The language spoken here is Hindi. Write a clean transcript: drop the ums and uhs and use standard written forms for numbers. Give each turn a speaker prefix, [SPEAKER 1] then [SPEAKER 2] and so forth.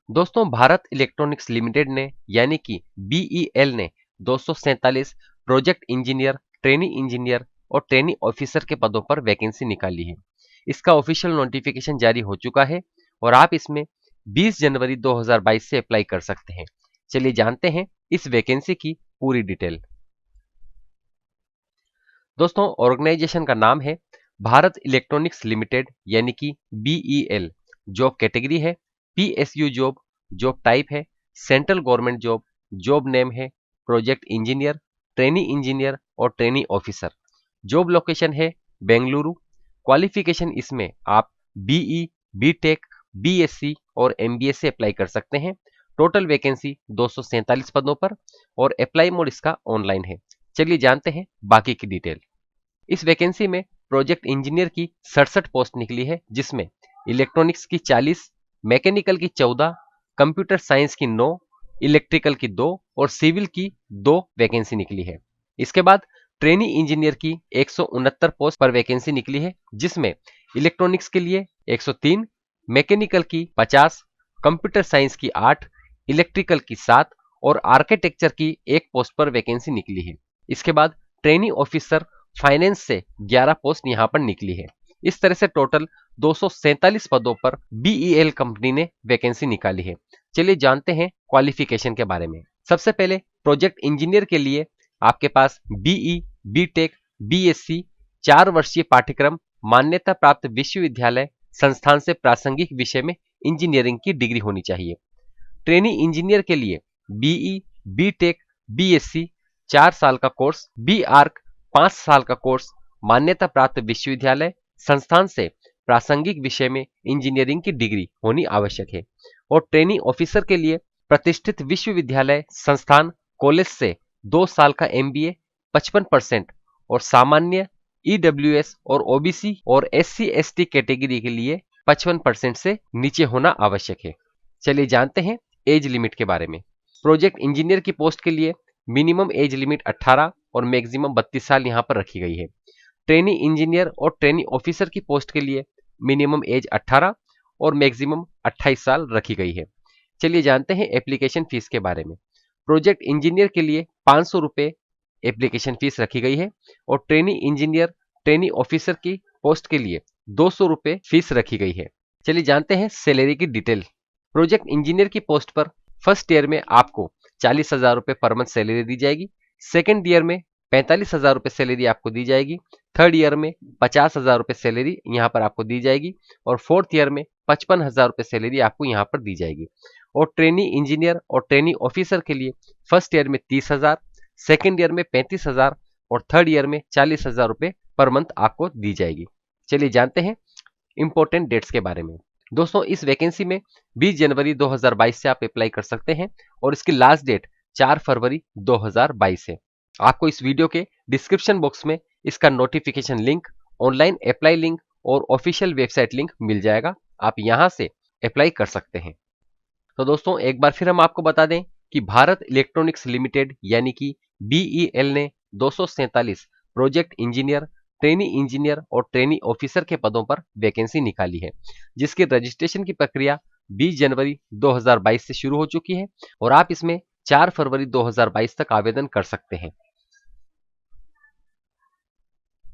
[SPEAKER 1] दोस्तों, भारत इलेक्ट्रॉनिक्स लिमिटेड ने यानी कि बीईएल ने 247 प्रोजेक्ट इंजीनियर, ट्रेनी इंजीनियर और ट्रेनी ऑफिसर के पदों पर वैकेंसी निकाली है। इसका ऑफिशियल नोटिफिकेशन जारी हो चुका है और आप इसमें 20 जनवरी 2022 से अप्लाई कर सकते हैं। चलिए जानते हैं इस वैकेंसी की पूरी डिटेल। दोस्तों, ऑर्गेनाइजेशन का नाम है भारत इलेक्ट्रॉनिक्स लिमिटेड यानी कि बीईएल। जॉब कैटेगरी है पीएसयू जॉब। जॉब टाइप है central government job. Job name है प्रोजेक्ट इंजीनियर, ट्रेनी इंजीनियर और ट्रेनी ऑफिसर। जॉब लोकेशन है बेंगलुरु। क्वालिफिकेशन इसमें आप बीई, बीटेक, बीएससी और एमबीए से अप्लाई कर सकते हैं। टोटल वैकेंसी 247 पदों पर और अप्लाई मोड इसका ऑनलाइन है। चलिए जानते हैं बाकी की डिटेल। इस वैकेंसी में प्रोजेक्ट इंजीनियर की 67 पोस्ट निकली है, जिसमें इलेक्ट्रॉनिक्स की 40, मैकेनिकल की 14, कंप्यूटर साइंस की 9, इलेक्ट्रिकल की 2 और सिविल की 2 वैकेंसी निकली है। इसके बाद ट्रेनी इंजीनियर की 169 पोस्ट पर वैकेंसी निकली है, जिसमें इलेक्ट्रॉनिक्स के लिए 103, मैकेनिकल की 50, कंप्यूटर साइंस की 8, इलेक्ट्रिकल की 7 और आर्किटेक्चर की 1 पोस्ट पर वैकेंसी निकली है। इसके बाद ट्रेनी ऑफिसर फाइनेंस से 11 पोस्ट यहां पर निकली है। इस तरह से टोटल 247 पदों पर बीईएल कंपनी ने वैकेंसी निकाली है। चलिए जानते हैं क्वालिफिकेशन के बारे में। सबसे पहले प्रोजेक्ट इंजीनियर के लिए आपके पास बीई, बीटेक, बीएससी 4 वर्षीय पाठ्यक्रम, मान्यता प्राप्त विश्वविद्यालय संस्थान से प्रासंगिक विषय में इंजीनियरिंग की डिग्री होनी चाहिए। ट्रेनी इंजीनियर के लिए बीई, बीटेक, बीएससी 4 साल का कोर्स, बी आर्क 5 साल का कोर्स, मान्यता प्राप्त विश्वविद्यालय संस्थान से प्रासंगिक विषय में इंजीनियरिंग की डिग्री होनी आवश्यक है। और ट्रेनी ऑफिसर के लिए प्रतिष्ठित विश्वविद्यालय संस्थान कॉलेज से 2 साल का एमबीए 55% और सामान्य ईडब्ल्यूएस और ओबीसी और एससी एसटी कैटेगरी के लिए 55% से नीचे होना आवश्यक है। चलिए जानते हैं एज लिमिट के बारे में। प्रोजेक्ट इंजीनियर की पोस्ट के लिए मिनिमम एज लिमिट 18 और मैक्सिमम 32 साल यहां पर रखी गई है। ट्रेनी इंजीनियर और ट्रेनी ऑफिसर की पोस्ट के लिए मिनिमम एज 18 और मैक्सिमम 28 साल रखी गई है। चलिए जानते हैं एप्लीकेशन फीस के बारे में। प्रोजेक्ट इंजीनियर के लिए 500 रुपए एप्लीकेशन फीस रखी गई है और ट्रेनी इंजीनियर, ट्रेनी ऑफिसर की पोस्ट के लिए 200 रुपए फीस रखी गई है। चलिए जानते हैं सैलरी की डिटेल। प्रोजेक्ट इंजीनियर की पोस्ट पर फर्स्ट ईयर में आपको 40,000 रुपए पर मंथ सैलरी दी जाएगी। सेकेंड ईयर में 45,000 रुपए सैलरी आपको दी जाएगी। थर्ड ईयर में 50,000 रुपए सैलरी यहाँ पर आपको दी जाएगी और फोर्थ ईयर में 55,000 रुपए सैलरी आपको यहाँ पर दी जाएगी। और ट्रेनी इंजीनियर और ट्रेनी ऑफिसर के लिए फर्स्ट ईयर में 30,000, सेकेंड ईयर में 35,000 और थर्ड ईयर में 40,000 रुपए पर मंथ आपको दी जाएगी। चलिए जानते हैं इंपॉर्टेंट डेट्स के बारे में। दोस्तों, इस वैकेंसी में 20 जनवरी 2022 से आप अप्लाई कर सकते हैं और इसकी लास्ट डेट 4 फरवरी 2022 है। आपको इस वीडियो के डिस्क्रिप्शन बॉक्स में इसका notification link, online apply link और ऑफिशियल वेबसाइट लिंक मिल जाएगा। आप यहां से अप्लाई कर सकते हैं। तो दोस्तों, एक बार फिर हम आपको बता दें कि भारत इलेक्ट्रॉनिक्स लिमिटेड यानी कि बीईएल ने 247 प्रोजेक्ट इंजीनियर, ट्रेनी इंजीनियर और ट्रेनी ऑफिसर के पदों पर वैकेंसी निकाली है, जिसकी रजिस्ट्रेशन की प्रक्रिया 20 जनवरी 2022 से शुरू हो चुकी है और आप इसमें 4 फरवरी 2022 तक आवेदन कर सकते हैं।